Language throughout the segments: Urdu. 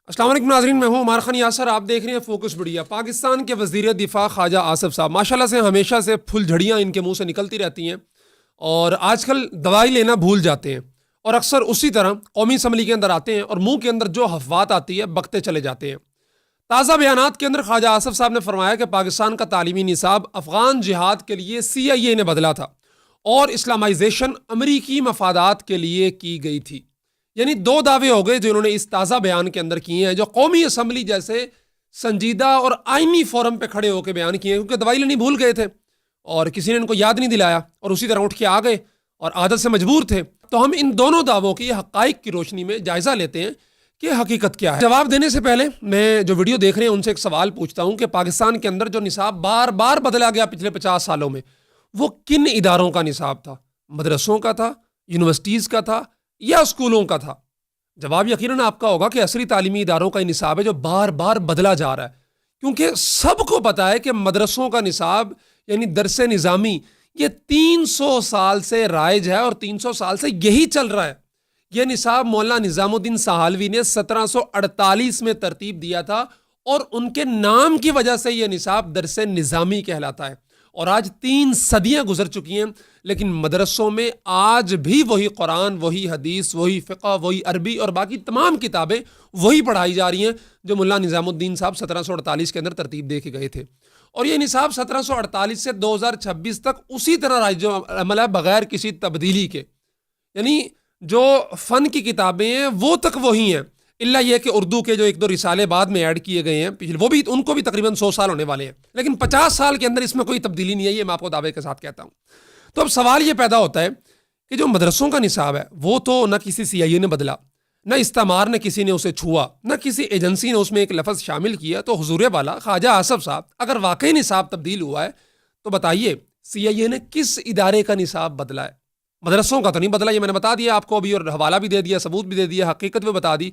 السلام علیکم ناظرین، میں ہوں عمار خان یاسر، آپ دیکھ رہے ہیں فوکس میڈیا۔ پاکستان کے وزیر دفاع خواجہ آصف صاحب ماشاءاللہ سے ہمیشہ سے پھل جھڑیاں ان کے منہ سے نکلتی رہتی ہیں، اور آج کل دوائی لینا بھول جاتے ہیں، اور اکثر اسی طرح قومی اسمبلی کے اندر آتے ہیں اور منہ کے اندر جو حفوات آتی ہے بکتے چلے جاتے ہیں۔ تازہ بیانات کے اندر خواجہ آصف صاحب نے فرمایا کہ پاکستان کا تعلیمی نصاب افغان جہاد کے لیے CIA نے بدلا تھا اور اسلامائزیشن امریکی مفادات کے لیے کی گئی تھی۔ یعنی دو دعوے ہو گئے جو انہوں نے اس تازہ بیان کے اندر کیے ہیں، جو قومی اسمبلی جیسے سنجیدہ اور آئینی فورم پہ کھڑے ہو کے بیان کیے ہیں، کیونکہ دوائی لینی بھول گئے تھے اور کسی نے ان کو یاد نہیں دلایا اور اسی طرح اٹھ کے آ گئے اور عادت سے مجبور تھے۔ تو ہم ان دونوں دعووں کی حقائق کی روشنی میں جائزہ لیتے ہیں کہ حقیقت کیا ہے۔ جواب دینے سے پہلے میں جو ویڈیو دیکھ رہے ہیں ان سے ایک سوال پوچھتا ہوں کہ پاکستان کے اندر جو نصاب بار بار بدلا گیا پچھلے 50 سالوں میں، وہ کن اداروں کا نصاب تھا؟ مدرسوں کا تھا، یونیورسٹیز کا تھا، یا اسکولوں کا تھا؟ جواب یقیناً آپ کا ہوگا کہ عصری تعلیمی اداروں کا نصاب ہے جو بار بار بدلا جا رہا ہے، کیونکہ سب کو پتا ہے کہ مدرسوں کا نصاب یعنی درس نظامی یہ 300 سال سے رائج ہے اور 300 سال سے یہی چل رہا ہے۔ یہ نصاب مولانا نظام الدین سہالوی نے 1748 میں ترتیب دیا تھا اور ان کے نام کی وجہ سے یہ نصاب درس نظامی کہلاتا ہے، اور آج 3 صدیاں گزر چکی ہیں، لیکن مدرسوں میں آج بھی وہی قرآن، وہی حدیث، وہی فقہ، وہی عربی اور باقی تمام کتابیں وہی پڑھائی جا رہی ہیں جو مولانا نظام الدین صاحب 1748 کے اندر ترتیب دے کے گئے تھے، اور یہ نصاب 1748 سے 2026 تک اسی طرح رائج عمل ہے بغیر کسی تبدیلی کے۔ یعنی جو فن کی کتابیں ہیں وہ تک وہی ہیں، الا یہ کہ اردو کے جو 1-2 رسالے بعد میں ایڈ کیے گئے ہیں پچھلے، وہ بھی ان کو بھی تقریباً 100 سال ہونے والے ہیں، لیکن 50 سال کے اندر اس میں کوئی تبدیلی نہیں ہے، یہ میں آپ کو دعوے کے ساتھ کہتا ہوں۔ تو اب سوال یہ پیدا ہوتا ہے کہ جو مدرسوں کا نصاب ہے وہ تو نہ کسی CIA نے بدلا، نہ استعمار نے کسی نے اسے چھوا، نہ کسی ایجنسی نے اس میں ایک لفظ شامل کیا، تو حضور والا خواجہ آصف صاحب اگر واقعی نصاب تبدیل ہوا ہے تو بتائیے CIA نے کس ادارے کا نصاب بدلا ہے؟ مدرسوں کا تو نہیں بدلا، یہ میں نے بتا دیا آپ کو ابھی، اور حوالہ بھی دے دیا، ثبوت بھی دے دیا، حقیقت بھی بتا دی،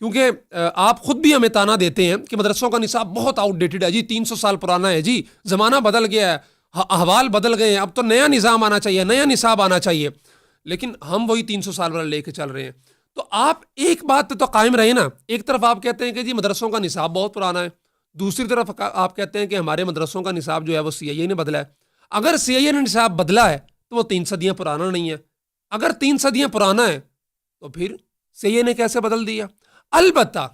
کیونکہ آپ خود بھی ہمیں تانا دیتے ہیں کہ مدرسوں کا نصاب بہت آؤٹ ڈیٹڈ ہے جی، 300 سال پرانا ہے جی، زمانہ بدل گیا ہے، احوال بدل گئے ہیں، اب تو نیا نظام آنا چاہیے، نیا نصاب آنا چاہیے، لیکن ہم وہی 300 سال والا لے کے چل رہے ہیں۔ تو آپ ایک بات تو قائم رہے نا، ایک طرف آپ کہتے ہیں کہ جی مدرسوں کا نصاب بہت پرانا ہے، دوسری طرف آپ کہتے ہیں کہ ہمارے مدرسوں کا نصاب جو ہے وہ CIA نے بدلا ہے۔ اگر CIA نے نصاب بدلا ہے تو وہ 3 صدیاں پرانا نہیں ہے، اگر 3 صدیاں پرانا ہے تو پھر CIA نے کیسے بدل دیا؟ البتہ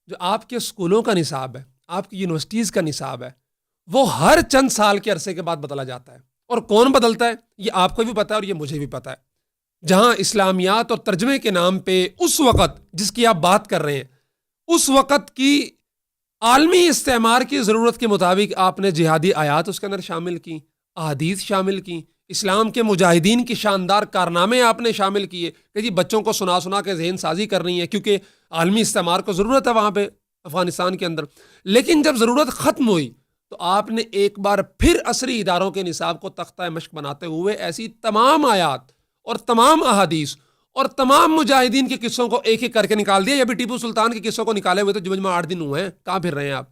جو آپ کے اسکولوں کا نصاب ہے، آپ کی یونیورسٹیز کا نصاب ہے، وہ ہر چند سال کے عرصے کے بعد بدلا جاتا ہے، اور کون بدلتا ہے یہ آپ کو بھی پتا ہے اور یہ مجھے بھی پتا ہے۔ جہاں اسلامیات اور ترجمے کے نام پہ اس وقت جس کی آپ بات کر رہے ہیں، اس وقت کی عالمی استعمار کی ضرورت کے مطابق آپ نے جہادی آیات اس کے اندر شامل کی، احادیث شامل کی، اسلام کے مجاہدین کی شاندار کارنامے آپ نے شامل کیے کہ جی بچوں کو سنا سنا کے ذہن سازی کر رہی ہیں، کیونکہ عالمی استعمار کو ضرورت ہے وہاں پہ افغانستان کے اندر۔ لیکن جب ضرورت ختم ہوئی تو آپ نے ایک بار پھر عصری اداروں کے نصاب کو تختہ مشق بناتے ہوئے ایسی تمام آیات اور تمام احادیث اور تمام مجاہدین کے قصوں کو ایک ایک کر کے نکال دیا۔ یہ بھی ٹیپو سلطان کے قصوں کو نکالے ہوئے تو جمجمہ 8 دن ہوئے ہیں، کہاں پھر رہے ہیں آپ؟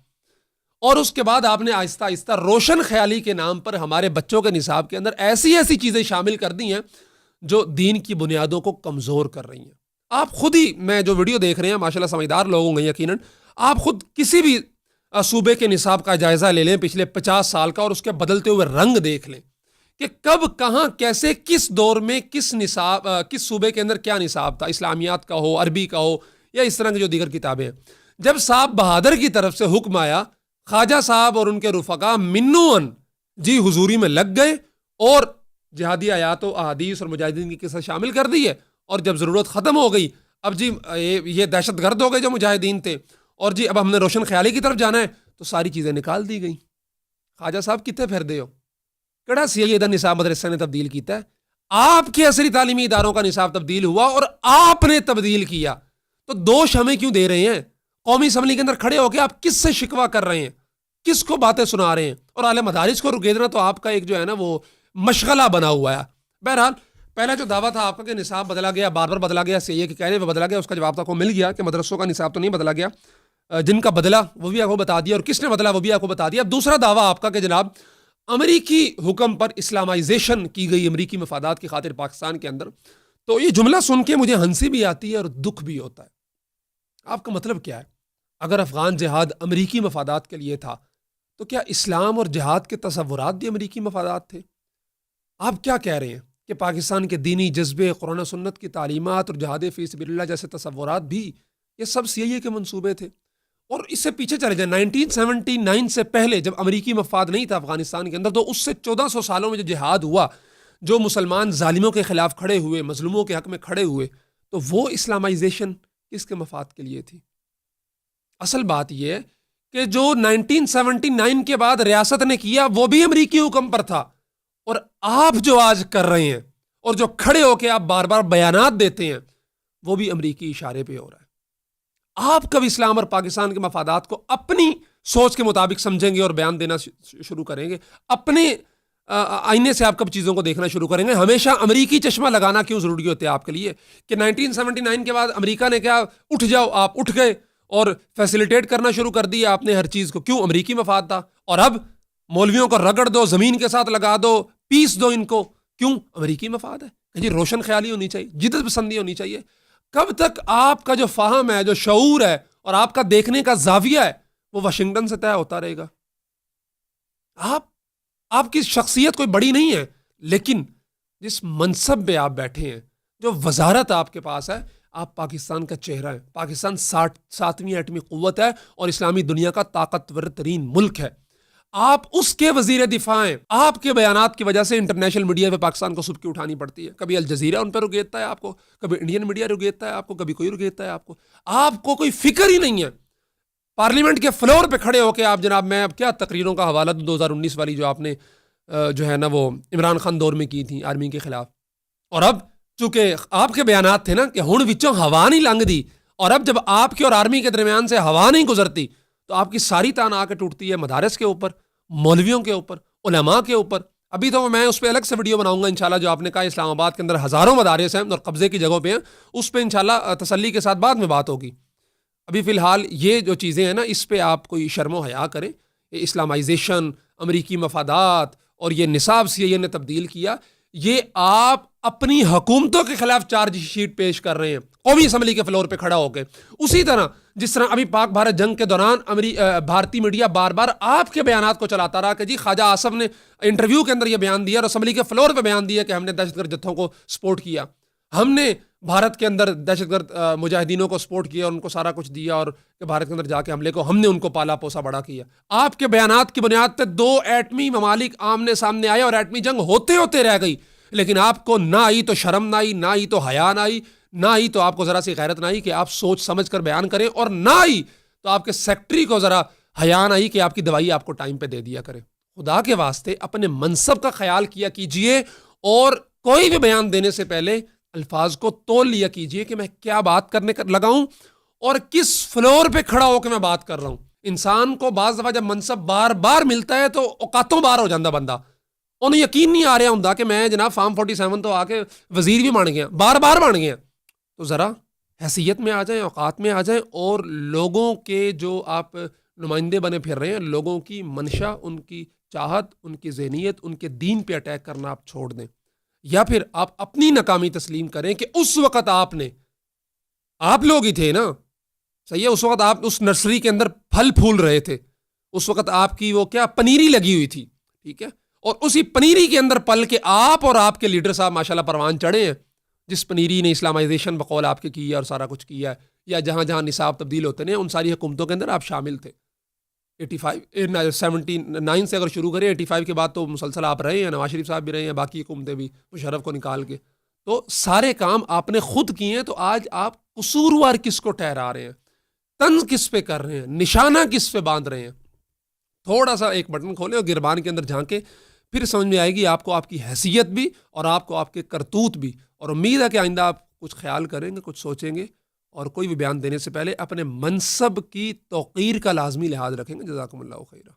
اور اس کے بعد آپ نے آہستہ آہستہ روشن خیالی کے نام پر ہمارے بچوں کے نصاب کے اندر ایسی ایسی چیزیں شامل کر دی ہیں جو دین کی بنیادوں کو کمزور کر رہی ہیں۔ آپ خود ہی، میں جو ویڈیو دیکھ رہے ہیں ماشاءاللہ سمجھدار لوگ ہوں گے یقیناً، آپ خود کسی بھی صوبے کے نصاب کا جائزہ لے لیں پچھلے 50 سال کا، اور اس کے بدلتے ہوئے رنگ دیکھ لیں کہ کب، کہاں، کیسے، کس دور میں کس نصاب، کس صوبے کے اندر کیا نصاب تھا، اسلامیات کا ہو، عربی کا ہو، یا اس طرح کی جو دیگر کتابیں ہیں۔ جب صاحب بہادر کی طرف سے حکم آیا، خواجہ صاحب اور ان کے رفقا منوً جی حضوری میں لگ گئے اور جہادی آیات و احادیث اور مجاہدین کی قصہ شامل کر دی ہے، اور جب ضرورت ختم ہو گئی، اب جی یہ دہشت گرد ہو گئے جو مجاہدین تھے، اور جی اب ہم نے روشن خیالی کی طرف جانا ہے، تو ساری چیزیں نکال دی گئیں۔ خواجہ صاحب کتنے پھر دے ہو، کہڑا CIA دا نصاب مدرسہ نے تبدیل کیتا ہے؟ آپ کے عصری تعلیمی اداروں کا نصاب تبدیل ہوا اور آپ نے تبدیل کیا، تو دوش ہمیں کیوں دے رہے ہیں؟ قومی اسمبلی کے اندر کھڑے ہو کے آپ کس سے شکوہ کر رہے ہیں، کس کو باتیں سنا رہے ہیں؟ اور اعلی مدارس کو رکیدنا تو آپ کا ایک جو ہے نا وہ مشغلہ بنا ہوا ہے۔ بہرحال پہلا جو دعویٰ تھا آپ کا کہ نصاب بدلا گیا، بار بار بدلا گیا، CIA کے کہنے پہ بدلا گیا، اس کا جواب تو آپ کو مل گیا کہ مدرسوں کا نصاب تو نہیں بدلا گیا، جن کا بدلا وہ بھی آپ کو بتا دیا، اور کس نے بدلا وہ بھی آپ کو بتا دیا۔ دوسرا دعویٰ آپ کا کہ جناب امریکی حکم پر اسلامائزیشن کی گئی امریکی مفادات کی خاطر پاکستان کے اندر، تو یہ جملہ سن کے مجھے ہنسی بھی آتی ہے اور دکھ بھی ہوتا ہے۔ آپ کا مطلب کیا ہے؟ اگر افغان جہاد امریکی مفادات کے لیے تھا تو کیا اسلام اور جہاد کے تصورات بھی امریکی مفادات تھے؟ آپ کیا کہہ رہے ہیں کہ پاکستان کے دینی جذبے، قرآن و سنت کی تعلیمات اور جہاد فی سبیل اللہ جیسے تصورات بھی یہ سب CIA کے منصوبے تھے؟ اور اس سے پیچھے چلے جائیں 1979 سے پہلے جب امریکی مفاد نہیں تھا افغانستان کے اندر، تو اس سے 1400 سالوں میں جو جہاد ہوا، جو مسلمان ظالموں کے خلاف کھڑے ہوئے، مظلوموں کے حق میں کھڑے ہوئے، تو وہ اسلامائزیشن کس کے مفاد کے لیے تھی؟ اصل بات یہ ہے کہ جو 1979 کے بعد ریاست نے کیا وہ بھی امریکی حکم پر تھا، اور آپ جو آج کر رہے ہیں اور جو کھڑے ہو کے آپ بار بار بیانات دیتے ہیں وہ بھی امریکی اشارے پہ ہو رہا ہے۔ آپ کب اسلام اور پاکستان کے مفادات کو اپنی سوچ کے مطابق سمجھیں گے اور بیان دینا شروع کریں گے؟ اپنے آئینے سے آپ کب چیزوں کو دیکھنا شروع کریں گے؟ ہمیشہ امریکی چشمہ لگانا کیوں ضروری ہوتا ہے آپ کے لیے کہ 1979 کے بعد امریکہ نے کیا اٹھ جاؤ، آپ اٹھ گئے اور فیسیلیٹیٹ کرنا شروع کر دیا آپ نے ہر چیز کو؟ کیوں؟ امریکی مفاد تھا۔ اور اب مولویوں کو رگڑ دو، زمین کے ساتھ لگا دو، پیس دو ان کو، کیوں؟ امریکی مفاد ہے جی۔ روشن خیالی ہونی چاہیے، جدت پسندی ہونی چاہیے۔ کب تک آپ کا جو فہم ہے، جو شعور ہے اور آپ کا دیکھنے کا زاویہ ہے وہ واشنگٹن سے طے ہوتا رہے گا؟ آپ کی شخصیت کوئی بڑی نہیں ہے، لیکن جس منصب پہ آپ بیٹھے ہیں، جو وزارت آپ کے پاس ہے، آپ پاکستان کا چہرہ ہے۔ پاکستان 7ویں ایٹمی قوت ہے اور اسلامی دنیا کا طاقتور ترین ملک ہے۔ آپ اس کے وزیر دفاع ہیں۔ آپ کے بیانات کی وجہ سے انٹرنیشنل میڈیا پہ پاکستان کو سبکی اٹھانی پڑتی ہے۔ کبھی الجزیرہ ان پہ رگیتا ہے آپ کو، کبھی انڈین میڈیا رگیتا ہے آپ کو، کبھی کوئی رگیتا ہے آپ کو۔ آپ کو کوئی فکر ہی نہیں ہے۔ پارلیمنٹ کے فلور پہ کھڑے ہو کے آپ جناب، میں اب کیا تقریروں کا حوالہ دوں 2019 والی جو آپ نے جو ہے نا وہ عمران خان دور میں کی تھی آرمی کے خلاف، اور اب چونکہ آپ کے بیانات تھے نا کہ ہن وچوں ہوا نہیں لنگ دی، اور اب جب آپ کے اور آرمی کے درمیان سے ہوا نہیں گزرتی تو آپ کی ساری تان آ کے ٹوٹتی ہے مدارس کے اوپر، مولویوں کے اوپر، علماء کے اوپر۔ ابھی تو میں اس پہ الگ سے ویڈیو بناؤں گا انشاءاللہ، جو آپ نے کہا اسلام آباد کے اندر ہزاروں مدارس ہیں اور قبضے کی جگہوں پہ ہیں، اس پہ انشاءاللہ تسلی کے ساتھ بعد میں بات ہوگی۔ ابھی فی الحال یہ جو چیزیں ہیں نا، اس پہ آپ کوئی شرم و حیا کریں۔ یہ اسلامائزیشن، امریکی مفادات اور یہ نصاب CIA نے تبدیل کیا، یہ آپ اپنی حکومتوں کے خلاف چارج شیٹ پیش کر رہے ہیں قومی اسمبلی کے فلور پہ کھڑا ہو کے۔ اسی طرح جس طرح ابھی پاک بھارت جنگ کے دوران بھارتی میڈیا بار بار آپ کے بیانات کو چلاتا رہا کہ جی خواجہ آصف نے انٹرویو کے اندر یہ بیان دیا اور اسمبلی کے فلور پہ بیان دیا کہ ہم نے دہشت گرد جتھوں کو سپورٹ کیا، ہم نے بھارت کے اندر دہشت گرد مجاہدینوں کو سپورٹ کیا اور ان کو سارا کچھ دیا، اور کہ بھارت کے اندر جا کے حملے کو ہم نے ان کو پالا پوسا بڑا کیا۔ آپ کے بیانات کی بنیاد پہ 2 ایٹمی ممالک آمنے سامنے آئے اور ایٹمی جنگ ہوتے ہوتے رہ گئی، لیکن آپ کو نہ آئی تو شرم نہ آئی، نہ آئی تو حیا نہ آئی، نہ آئی تو آپ کو ذرا سی غیرت نہ آئی کہ آپ سوچ سمجھ کر بیان کریں، اور نہ آئی تو آپ کے سیکٹری کو ذرا حیا نہ آئی کہ آپ کی دوائی آپ کو ٹائم پہ دے دیا کرے۔ خدا کے واسطے اپنے منصب کا خیال کیا کیجئے، اور کوئی بھی بیان دینے سے پہلے الفاظ کو تول لیا کیجئے کہ میں کیا بات کرنے لگا ہوں اور کس فلور پہ کھڑا ہو کے میں بات کر رہا ہوں۔ انسان کو بعض دفعہ جب منصب بار بار ملتا ہے تو اوقاتوں بار ہو جاتا بندہ، انہیں یقین نہیں آ رہا ہوں کہ میں جناب فارم 47 تو آ کے وزیر بھی بن گیا، بار بار بن گیا۔ تو ذرا حیثیت میں آ جائیں، اوقات میں آ جائیں، اور لوگوں کے جو آپ نمائندے بنے پھر رہے ہیں، لوگوں کی منشا، ان کی چاہت، ان کی ذہنیت، ان کے دین پہ اٹیک کرنا آپ چھوڑ دیں، یا پھر آپ اپنی ناکامی تسلیم کریں کہ اس وقت آپ لوگ ہی تھے نا، صحیح ہے، اس وقت آپ اس نرسری کے اندر پھل پھول رہے تھے، اس وقت آپ کی وہ کیا پنیری لگی ہوئی تھی، ٹھیک ہے، اور اسی پنیری کے اندر پل کے آپ اور آپ کے لیڈر صاحب ماشاءاللہ پروان چڑھے ہیں، جس پنیری نے اسلامائزیشن بقول آپ کے کی ہے اور سارا کچھ کیا ہے، یا جہاں جہاں نصاب تبدیل ہوتے ہیں ان ساری حکومتوں کے اندر آپ شامل تھے۔ 79 سے اگر شروع کریں، 85 کے بعد تو مسلسل آپ رہے ہیں، نواز شریف صاحب بھی رہے ہیں، باقی حکومتیں بھی، مشرف کو نکال کے، تو سارے کام آپ نے خود کیے ہیں۔ تو آج آپ قصوروار کس کو ٹھہرا رہے ہیں، طنز کس پہ کر رہے ہیں، نشانہ کس پہ باندھ رہے ہیں؟ تھوڑا سا ایک بٹن کھولیں اور گربان کے اندر جھانکیں، پھر سمجھ میں آئے گی آپ کو آپ کی حیثیت بھی اور آپ کو آپ کے کرتوت بھی۔ اور امید ہے کہ آئندہ آپ کچھ خیال کریں گے، کچھ سوچیں گے، اور کوئی بھی بیان دینے سے پہلے اپنے منصب کی توقیر کا لازمی لحاظ رکھیں گے۔ جزاکم اللہ خیرہ۔